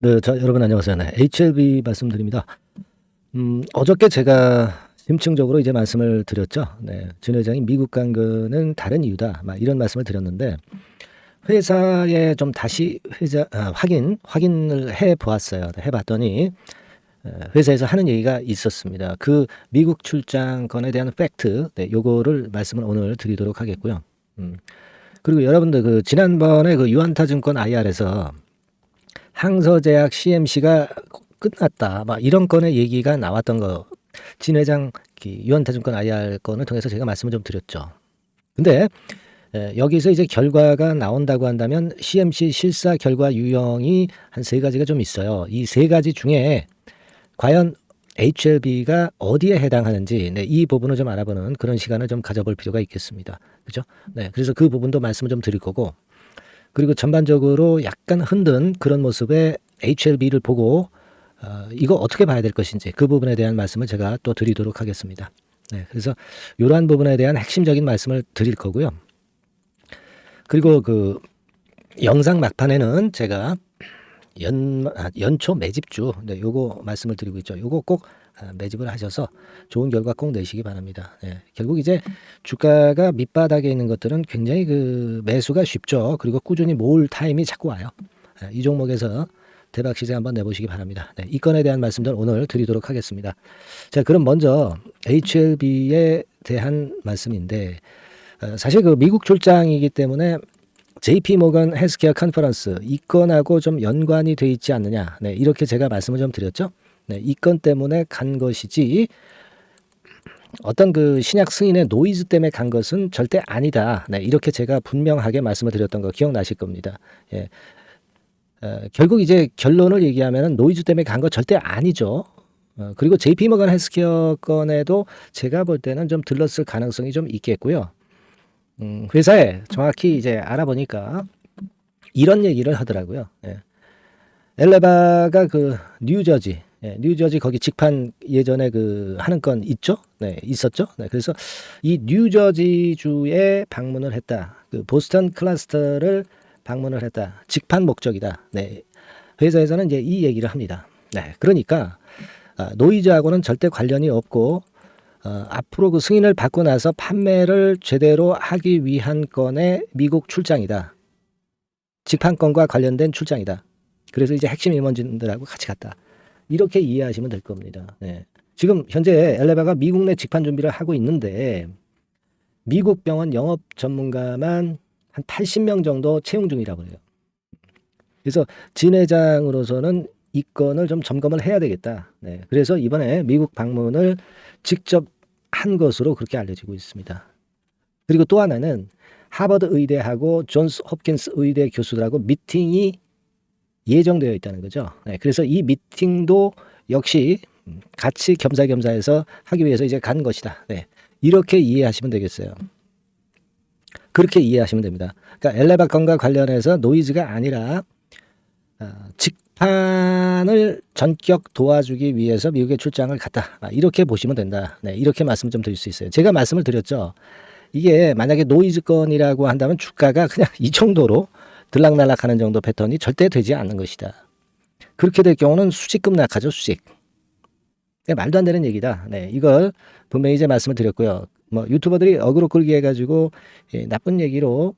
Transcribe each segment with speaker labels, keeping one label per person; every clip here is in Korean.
Speaker 1: 네, 여러분 안녕하세요. 네, HLB 말씀드립니다. 어저께 제가 심층적으로 이제 말씀을 드렸죠. 네, 진 회장이 미국 간 거는 다른 이유다. 막 이런 말씀을 드렸는데 회사에 좀 다시 확인을 해 보았어요. 해 봤더니 회사에서 하는 얘기가 있었습니다. 그 미국 출장 건에 대한 팩트, 네, 요거를 말씀을 오늘 드리도록 하겠고요. 그리고 여러분들 그 지난번에 그 유한타증권 IR에서 항서제약 CMC가 끝났다. 막 이런 건의 얘기가 나왔던 거, 진 회장 유한타증권 IR 건을 통해서 제가 말씀을 좀 드렸죠. 근데 여기서 이제 결과가 나온다고 한다면 CMC 실사 결과 유형이 한 세 가지가 좀 있어요. 이 세 가지 중에 과연 HLB가 어디에 해당하는지, 네, 이 부분을 좀 알아보는 그런 시간을 좀 가져볼 필요가 있겠습니다. 그죠? 네, 그래서 그 부분도 말씀을 좀 드릴 거고, 그리고 전반적으로 약간 흔든 그런 모습의 HLB를 보고 이거 어떻게 봐야 될 것인지 그 부분에 대한 말씀을 제가 또 드리도록 하겠습니다. 네, 그래서 이러한 부분에 대한 핵심적인 말씀을 드릴 거고요. 그리고 그 영상 막판에는 제가 연초 매집주, 네, 요거 말씀을 드리고 있죠. 요거 꼭 매집을 하셔서 좋은 결과 꼭 내시기 바랍니다. 네, 결국 이제 주가가 밑바닥에 있는 것들은 굉장히 그 매수가 쉽죠. 그리고 꾸준히 모을 타임이 자꾸 와요. 네, 이 종목에서 대박 시세 한번 내보시기 바랍니다. 네, 이 건에 대한 말씀들 오늘 드리도록 하겠습니다. 자, 그럼 먼저 HLB에 대한 말씀인데 사실 그 미국 출장이기 때문에 JP 모건 헬스케어 컨퍼런스 이 건하고 좀 연관이 돼 있지 않느냐. 네, 이렇게 제가 말씀을 좀 드렸죠. 네, 이 건 때문에 간 것이지 어떤 그 신약 승인의 노이즈 때문에 간 것은 절대 아니다. 네, 이렇게 제가 분명하게 말씀을 드렸던 거 기억나실 겁니다. 예. 결국 이제 결론을 얘기하면 노이즈 때문에 간 거 절대 아니죠. 그리고 JP 모건 헬스케어 건에도 제가 볼 때는 좀 들렀을 가능성이 좀 있겠고요. 회사에 정확히 이제 알아보니까 이런 얘기를 하더라고요. 예. 엘레바가 그 뉴저지, 뉴저지 거기 직판 예전에 그 하는 건 있죠? 네, 있었죠? 네, 그래서 이 뉴저지 주에 방문을 했다. 그 보스턴 클러스터를 방문을 했다. 직판 목적이다. 네, 회사에서는 이제 이 얘기를 합니다. 네, 그러니까 노이즈하고는 절대 관련이 없고 앞으로 그 승인을 받고 나서 판매를 제대로 하기 위한 건의 미국 출장이다. 직판건과 관련된 출장이다. 그래서 이제 핵심 임원진들하고 같이 갔다. 이렇게 이해하시면 될 겁니다. 네. 지금 현재 엘레바가 미국 내 직판 준비를 하고 있는데 미국 병원 영업 전문가만 한 80명 정도 채용 중이라고 해요. 그래서 진 회장으로서는 이 건을 좀 점검을 해야 되겠다. 네. 그래서 이번에 미국 방문을 직접 한 것으로 그렇게 알려지고 있습니다. 그리고 또 하나는 하버드 의대하고 존스 홉킨스 의대 교수들하고 미팅이 예정되어 있다는 거죠. 네, 그래서 이 미팅도 역시 같이 겸사겸사해서 하기 위해서 이제 간 것이다. 네, 이렇게 이해하시면 되겠어요. 그렇게 이해하시면 됩니다. 그러니까 엘레바 건과 관련해서 노이즈가 아니라 직판을 전격 도와주기 위해서 미국에 출장을 갔다. 이렇게 보시면 된다. 네, 이렇게 말씀 좀 드릴 수 있어요. 제가 말씀을 드렸죠. 이게 만약에 노이즈 건이라고 한다면 주가가 그냥 이 정도로 들락날락하는 정도 패턴이 절대 되지 않는 것이다. 그렇게 될 경우는 수직 급락하죠, 수직. 말도 안 되는 얘기다. 네, 이걸 분명히 이제 말씀을 드렸고요. 뭐 유튜버들이 어그로 끌기 해가지고 나쁜 얘기로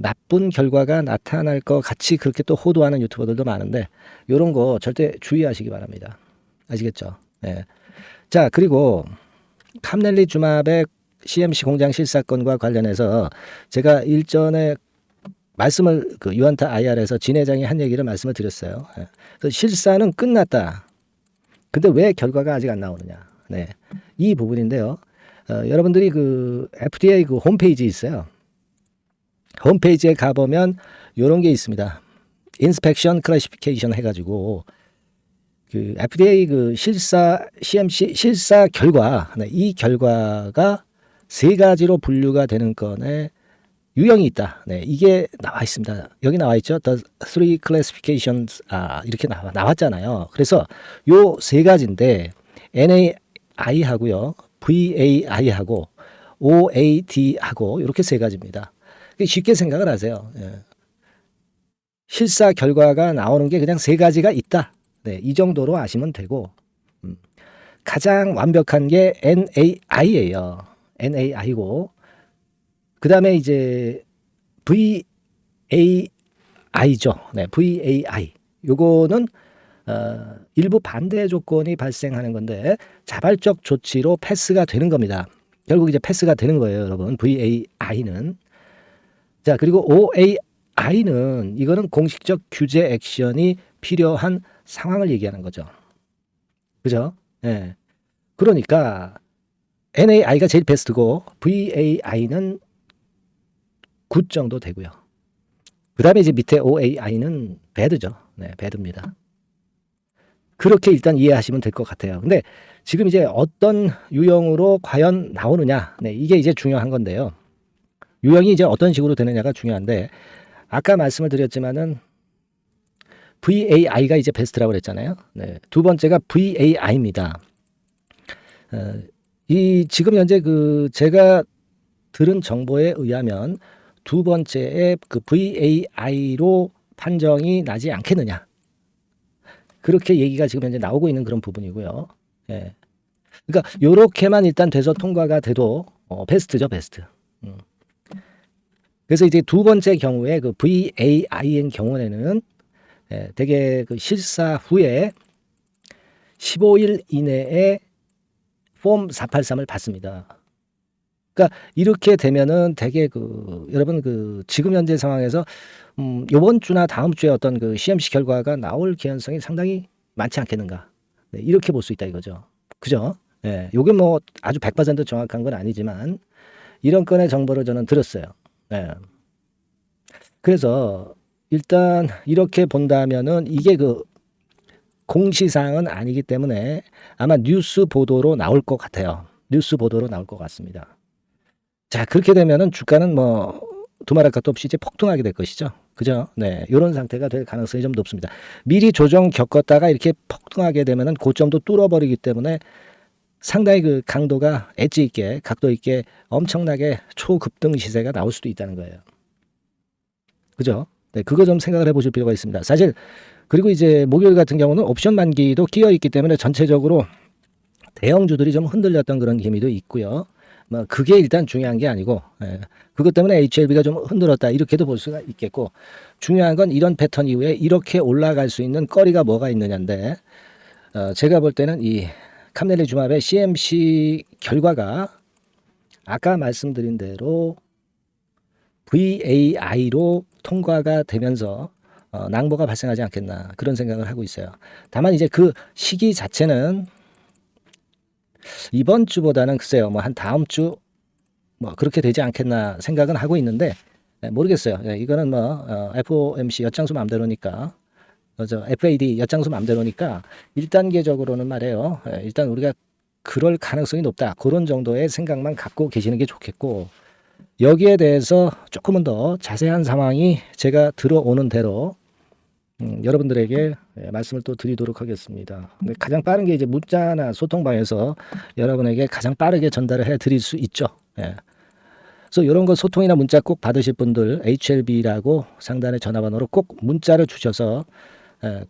Speaker 1: 나쁜 결과가 나타날 것 같이 그렇게 또 호도하는 유튜버들도 많은데 이런 거 절대 주의하시기 바랍니다. 아시겠죠? 네. 자, 그리고 캄넬리 주마백 CMC 공장 실사건과 관련해서 제가 일전에 말씀을 그 유한타 IR에서 진 회장이 한 얘기를 말씀을 드렸어요. 그래서 실사는 끝났다. 근데 왜 결과가 아직 안 나오느냐? 네, 이 부분인데요. 여러분들이 그 FDA 그 홈페이지 있어요. 홈페이지에 가보면 이런 게 있습니다. Inspection Classification 해가지고 그 FDA 그 실사 CMC 실사 결과, 네, 이 결과가 세 가지로 분류가 되는 건에 유형이 있다. 네, 이게 나와 있습니다. 여기 나와 있죠. The three classifications 이렇게 나왔잖아요. 그래서 요 세 가지인데 NAI 하고요, VAI 하고 OAD 하고 이렇게 세 가지입니다. 쉽게 생각을 하세요. 예. 실사 결과가 나오는 게 그냥 세 가지가 있다. 네, 이 정도로 아시면 되고 가장 완벽한 게 NAI예요. NAI고 그 다음에 이제 VAI죠. 네, VAI. 요거는 일부 반대 조건이 발생하는 건데 자발적 조치로 패스가 되는 겁니다. 결국 이제 패스가 되는 거예요, 여러분. VAI는. 자, 그리고 OAI는 이거는 공식적 규제 액션이 필요한 상황을 얘기하는 거죠. 그죠? 예. 그러니까 NAI가 제일 베스트고 VAI는 9 정도 되고요. 그 다음에 이제 밑에 OAI는 배드죠. 네, 배드입니다. 그렇게 일단 이해하시면 될 것 같아요. 근데 지금 이제 어떤 유형으로 과연 나오느냐. 네, 이게 이제 중요한 건데요. 유형이 이제 어떤 식으로 되느냐가 중요한데 아까 말씀을 드렸지만은 VAI가 이제 베스트라고 그랬잖아요. 네, 두 번째가 VAI입니다. 이 지금 현재 그 제가 들은 정보에 의하면 두 번째에 그 VAI로 판정이 나지 않겠느냐. 그렇게 얘기가 지금 현재 나오고 있는 그런 부분이고요. 예. 그러니까 요렇게만 일단 돼서 통과가 돼도 베스트죠, 베스트. 그래서 이제 두 번째 경우에 그 VAI인 경우에는 대개 그 실사 후에 15일 이내에 폼 483을 받습니다. 그러니까 이렇게 되면은 되게 그 여러분 그 지금 현재 상황에서 이번 주나 다음 주에 어떤 그 CMC 결과가 나올 개연성이 상당히 많지 않겠는가. 네, 이렇게 볼 수 있다 이거죠. 그죠? 예. 요게 뭐 아주 100% 정확한 건 아니지만 이런 건의 정보를 저는 들었어요. 예. 그래서 일단 이렇게 본다면은 이게 그 공시사항은 아니기 때문에 아마 뉴스 보도로 나올 것 같아요. 뉴스 보도로 나올 것 같습니다. 자, 그렇게 되면은 주가는 뭐 두말할 것도 없이 이제 폭등하게 될 것이죠. 그죠? 네. 이런 상태가 될 가능성이 좀 높습니다. 미리 조정 겪었다가 이렇게 폭등하게 되면은 고점도 뚫어버리기 때문에 상당히 그 강도가 엣지 있게, 각도 있게 엄청나게 초급등 시세가 나올 수도 있다는 거예요. 그죠? 네. 그거 좀 생각을 해보실 필요가 있습니다. 사실, 그리고 이제 목요일 같은 경우는 옵션 만기도 끼어 있기 때문에 전체적으로 대형주들이 좀 흔들렸던 그런 기미도 있고요. 뭐 그게 일단 중요한 게 아니고 그것 때문에 HLB가 좀 흔들었다 이렇게도 볼 수가 있겠고 중요한 건 이런 패턴 이후에 이렇게 올라갈 수 있는 거리가 뭐가 있느냐인데 제가 볼 때는 이 카멜리주맙의 CMC 결과가 아까 말씀드린 대로 VAI로 통과가 되면서 낭보가 발생하지 않겠나 그런 생각을 하고 있어요. 다만 이제 그 시기 자체는 이번 주보다는 글쎄요, 뭐 한 다음 주 뭐 그렇게 되지 않겠나 생각은 하고 있는데 모르겠어요. 이거는 뭐 FOMC 엿장수 맘대로니까, 저 FAD 엿장수 맘대로니까 1단계적으로는 말이에요. 일단 우리가 그럴 가능성이 높다. 그런 정도의 생각만 갖고 계시는 게 좋겠고 여기에 대해서 조금은 더 자세한 상황이 제가 들어오는 대로 여러분들에게 말씀을 또 드리도록 하겠습니다. 근데 가장 빠른 게 이제 문자나 소통방에서 여러분에게 가장 빠르게 전달을 해 드릴 수 있죠. 그래서 이런 거 소통이나 문자 꼭 받으실 분들 HLB라고 상단의 전화번호로 꼭 문자를 주셔서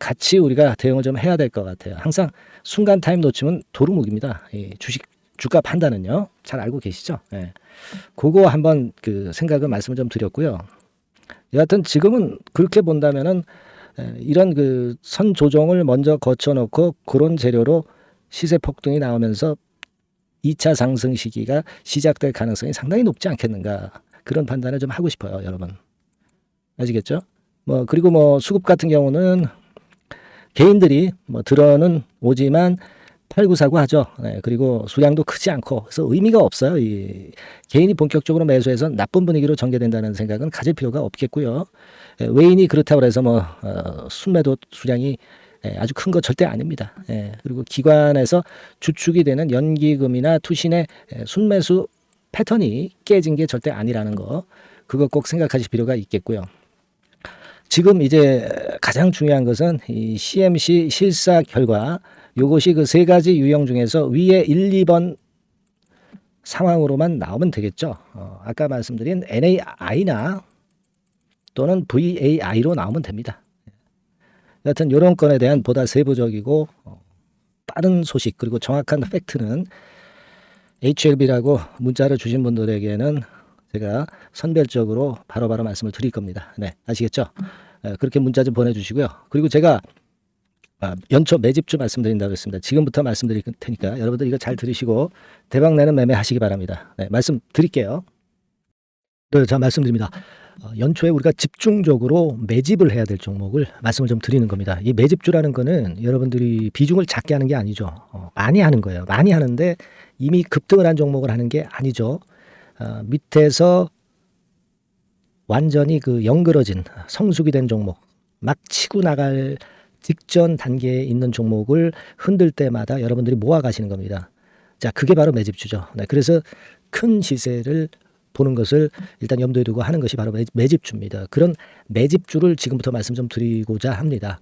Speaker 1: 같이 우리가 대응을 좀 해야 될 것 같아요. 항상 순간 타임 놓치면 도루묵입니다. 이 주가 판단은요. 잘 알고 계시죠? 그거 한번 그 생각을 말씀을 좀 드렸고요. 여하튼 지금은 그렇게 본다면은 이런 그 선 조정을 먼저 거쳐놓고 그런 재료로 시세 폭등이 나오면서 2차 상승 시기가 시작될 가능성이 상당히 높지 않겠는가 그런 판단을 좀 하고 싶어요, 여러분. 아시겠죠? 뭐 그리고 뭐 수급 같은 경우는 개인들이 뭐 들어는 오지만 팔고 사고 하죠. 그리고 수량도 크지 않고 그래서 의미가 없어요. 이 개인이 본격적으로 매수해서 나쁜 분위기로 전개된다는 생각은 가질 필요가 없겠고요. 외인이 그렇다고 해서 뭐 순매도 수량이 아주 큰 거 절대 아닙니다. 그리고 기관에서 주축이 되는 연기금이나 투신의 순매수 패턴이 깨진 게 절대 아니라는 거 그거 꼭 생각하실 필요가 있겠고요. 지금 이제 가장 중요한 것은 이 CMC 실사 결과 요것이 그 세 가지 유형 중에서 위에 1, 2번 상황으로만 나오면 되겠죠. 아까 말씀드린 NAI나 또는 VAI로 나오면 됩니다. 여하튼 이런 건에 대한 보다 세부적이고 빠른 소식 그리고 정확한 팩트는 HLB라고 문자를 주신 분들에게는 제가 선별적으로 바로바로 말씀을 드릴 겁니다. 네, 아시겠죠? 그렇게 문자 좀 보내주시고요. 그리고 제가 연초 매집주 말씀드린다고 했습니다. 지금부터 말씀드릴 테니까 여러분들 이거 잘 들으시고 대박내는 매매 하시기 바랍니다. 네, 말씀드릴게요. 네, 자 말씀드립니다. 연초에 우리가 집중적으로 매집을 해야 될 종목을 말씀을 좀 드리는 겁니다. 이 매집주라는 거는 여러분들이 비중을 작게 하는 게 아니죠. 많이 하는 거예요. 많이 하는데 이미 급등을 한 종목을 하는 게 아니죠. 밑에서 완전히 그 영그러진 성숙이 된 종목, 막 치고 나갈 직전 단계에 있는 종목을 흔들 때마다 여러분들이 모아 가시는 겁니다. 자, 그게 바로 매집주죠. 네, 그래서 큰 시세를 보는 것을 일단 염두에 두고 하는 것이 바로 매집주입니다. 그런 매집주를 지금부터 말씀 좀 드리고자 합니다.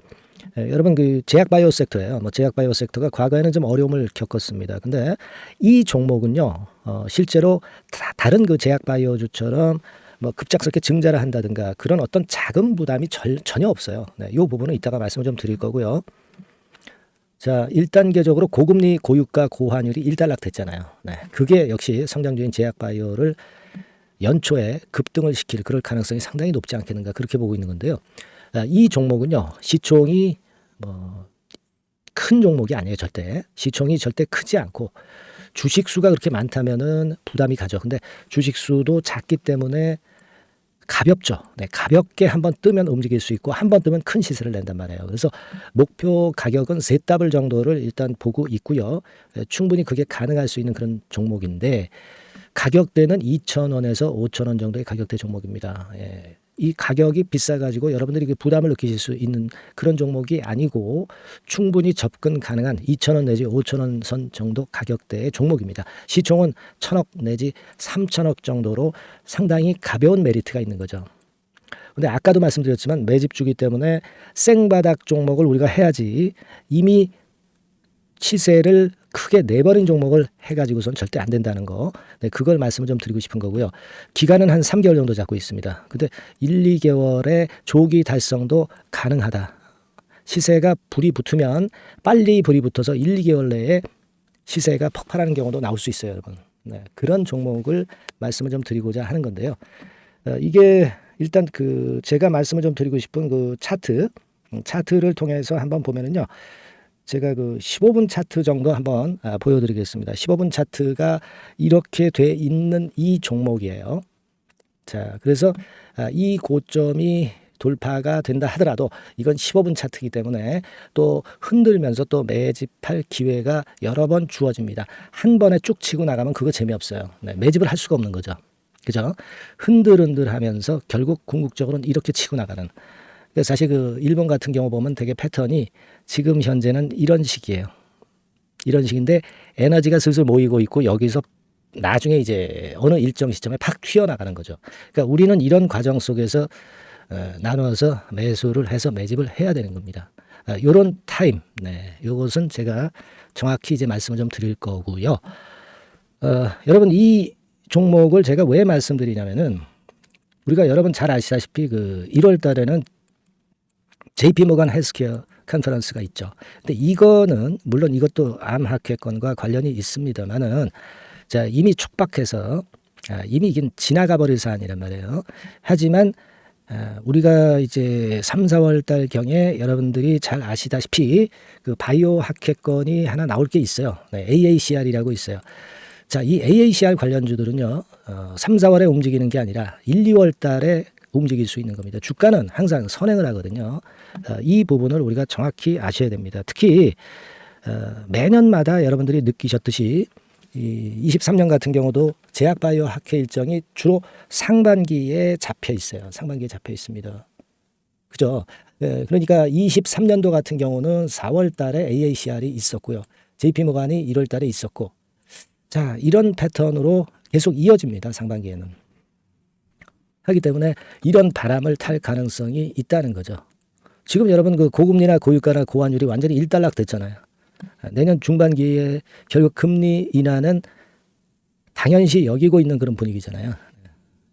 Speaker 1: 여러분 그 제약바이오 섹터예요. 제약바이오 섹터가 과거에는 좀 어려움을 겪었습니다. 근데 이 종목은요, 실제로 다른 그 제약바이오주처럼 급작스럽게 증자를 한다든가 그런 어떤 자금 부담이 전혀 없어요. 네, 이 부분은 이따가 말씀을 좀 드릴 거고요. 자, 1단계적으로 고금리, 고유가, 고환율이 일단락됐잖아요. 네, 그게 역시 성장주인 제약바이오를 연초에 급등을 시킬 그럴 가능성이 상당히 높지 않겠는가 그렇게 보고 있는 건데요. 이 종목은요, 시총이 큰 종목이 아니에요. 절대 시총이 절대 크지 않고 주식 수가 그렇게 많다면은 부담이 가죠. 근데 주식 수도 작기 때문에 가볍죠. 네, 가볍게 한번 뜨면 움직일 수 있고 한번 뜨면 큰 시세를 낸단 말이에요. 그래서 목표 가격은 세 더블 정도를 일단 보고 있고요. 충분히 그게 가능할 수 있는 그런 종목인데 가격대는 2,000원에서 5,000원 정도의 가격대 종목입니다. 예. 이 가격이 비싸가지고 여러분들이 부담을 느끼실 수 있는 그런 종목이 아니고 충분히 접근 가능한 2,000원 내지 5,000원 선 정도 가격대의 종목입니다. 시총은 1,000억 내지 3,000억 정도로 상당히 가벼운 메리트가 있는 거죠. 근데 아까도 말씀드렸지만 매집주기 때문에 생바닥 종목을 우리가 해야지 이미 시세를 크게 내버린 종목을 해가지고선 절대 안 된다는 거. 네, 그걸 말씀을 좀 드리고 싶은 거고요. 기간은 한 3개월 정도 잡고 있습니다. 근데 1, 2개월의 조기 달성도 가능하다. 시세가 불이 붙으면 빨리 불이 붙어서 1, 2개월 내에 시세가 폭발하는 경우도 나올 수 있어요, 여러분. 네, 그런 종목을 말씀을 좀 드리고자 하는 건데요. 이게 일단 그 제가 말씀을 좀 드리고 싶은 그 차트를 통해서 한번 보면은요. 제가 그 15분 차트 정도 한번 보여드리겠습니다. 15분 차트가 이렇게 돼 있는 이 종목이에요. 자, 그래서 이 고점이 돌파가 된다 하더라도 이건 15분 차트이기 때문에 또 흔들면서 또 매집할 기회가 여러 번 주어집니다. 한 번에 쭉 치고 나가면 그거 재미없어요. 네, 매집을 할 수가 없는 거죠. 그죠? 흔들흔들하면서 결국 궁극적으로는 이렇게 치고 나가는. 사실 그 일본 같은 경우 보면 되게 패턴이 지금 현재는 이런 식이에요. 이런 식인데 에너지가 슬슬 모이고 있고 여기서 나중에 이제 어느 일정 시점에 팍 튀어나가는 거죠. 그러니까 우리는 이런 과정 속에서 나눠서 매수를 해서 매집을 해야 되는 겁니다. 요런 타임, 네, 요것은 제가 정확히 이제 말씀을 좀 드릴 거고요. 여러분 이 종목을 제가 왜 말씀드리냐면은 우리가 여러분 잘 아시다시피 그 1월 달에는 JP 모간 헬스케어 컨퍼런스가 있죠. 근데 이거는 물론 이것도 암 학회권과 관련이 있습니다만은 자 이미 촉박해서 이미 이게 지나가 버릴 사안이란 말이에요. 하지만 우리가 이제 3, 4월 달 경에 여러분들이 잘 아시다시피 그 바이오 학회권이 하나 나올 게 있어요. 네, AACR이라고 있어요. 자, 이 AACR 관련주들은요, 3, 4월에 움직이는 게 아니라 1, 2월 달에 움직일 수 있는 겁니다. 주가는 항상 선행을 하거든요. 이 부분을 우리가 정확히 아셔야 됩니다. 특히 매년마다 여러분들이 느끼셨듯이 23년 같은 경우도 제약바이오 학회 일정이 주로 상반기에 잡혀 있어요. 상반기에 잡혀 있습니다. 그죠? 그러니까 23년도 같은 경우는 4월 달에 AACR이 있었고요. JP모간이 1월 달에 있었고 자, 이런 패턴으로 계속 이어집니다. 상반기에는. 하기 때문에 이런 바람을 탈 가능성이 있다는 거죠. 지금 여러분 그 고금리나 고유가나 고환율이 완전히 일단락 됐잖아요. 내년 중반기에 결국 금리 인하는 당연시 여기고 있는 그런 분위기잖아요.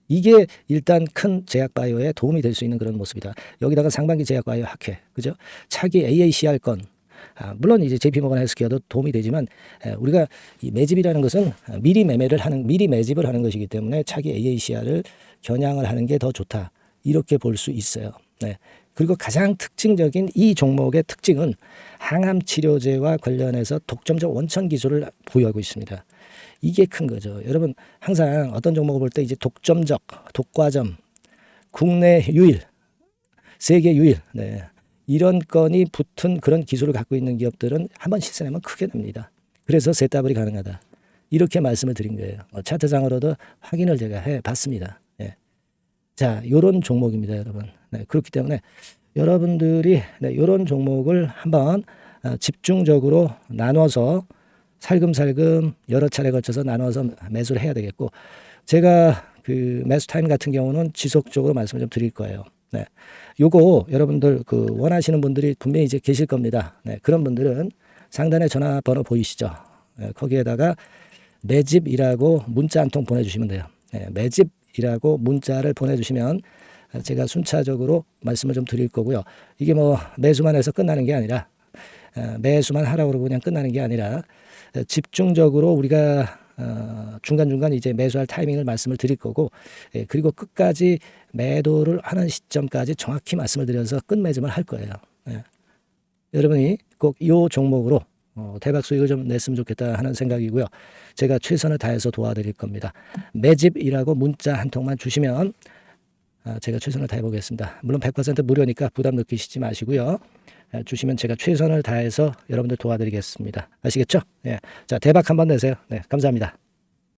Speaker 1: 이게 일단 큰 제약바이오에 도움이 될 수 있는 그런 모습이다. 여기다가 상반기 제약바이오 학회, 그죠? 차기 AACR 건, 물론 이제 JP모건 헬스케어도 도움이 되지만 우리가 이 매집이라는 것은 미리 매집을 하는 것이기 때문에 차기 AACR을 겨냥을 하는 게 더 좋다. 이렇게 볼 수 있어요. 네. 그리고 가장 특징적인 이 종목의 특징은 항암 치료제와 관련해서 독점적 원천 기술을 보유하고 있습니다. 이게 큰 거죠. 여러분 항상 어떤 종목을 볼 때 이제 독점적, 독과점, 국내 유일, 세계 유일, 네. 이런 건이 붙은 그런 기술을 갖고 있는 기업들은 한번 실패하면 크게 납니다. 그래서 ZW이 가능하다. 이렇게 말씀을 드린 거예요. 차트상으로도 확인을 제가 해봤습니다. 네. 자, 요런 종목입니다, 여러분. 네, 그렇기 때문에 여러분들이 이런 종목을 한번 집중적으로 나눠서 살금살금 여러 차례 걸쳐서 나눠서 매수를 해야 되겠고, 제가 그 매수 타임 같은 경우는 지속적으로 말씀을 좀 드릴 거예요. 네. 요거 여러분들 그 원하시는 분들이 분명히 이제 계실 겁니다. 네. 그런 분들은 상단에 전화번호 보이시죠? 네. 거기에다가 매집이라고 문자 한 통 보내주시면 돼요. 네. 매집이라고 문자를 보내주시면 제가 순차적으로 말씀을 좀 드릴 거고요. 이게 뭐 매수만 해서 끝나는 게 아니라 매수만 하라고 그러고 그냥 끝나는 게 아니라 집중적으로 우리가 중간중간 이제 매수할 타이밍을 말씀을 드릴 거고, 그리고 끝까지 매도를 하는 시점까지 정확히 말씀을 드려서 끝매집을 할 거예요. 여러분이 꼭 이 종목으로 대박 수익을 좀 냈으면 좋겠다 하는 생각이고요. 제가 최선을 다해서 도와드릴 겁니다. 매집이라고 문자 한 통만 주시면 제가 최선을 다해 보겠습니다. 물론 100% 무료니까 부담 느끼시지 마시고요. 주시면 제가 최선을 다해서 여러분들 도와드리겠습니다. 아시겠죠? 네. 자, 대박 한번 내세요. 네, 감사합니다.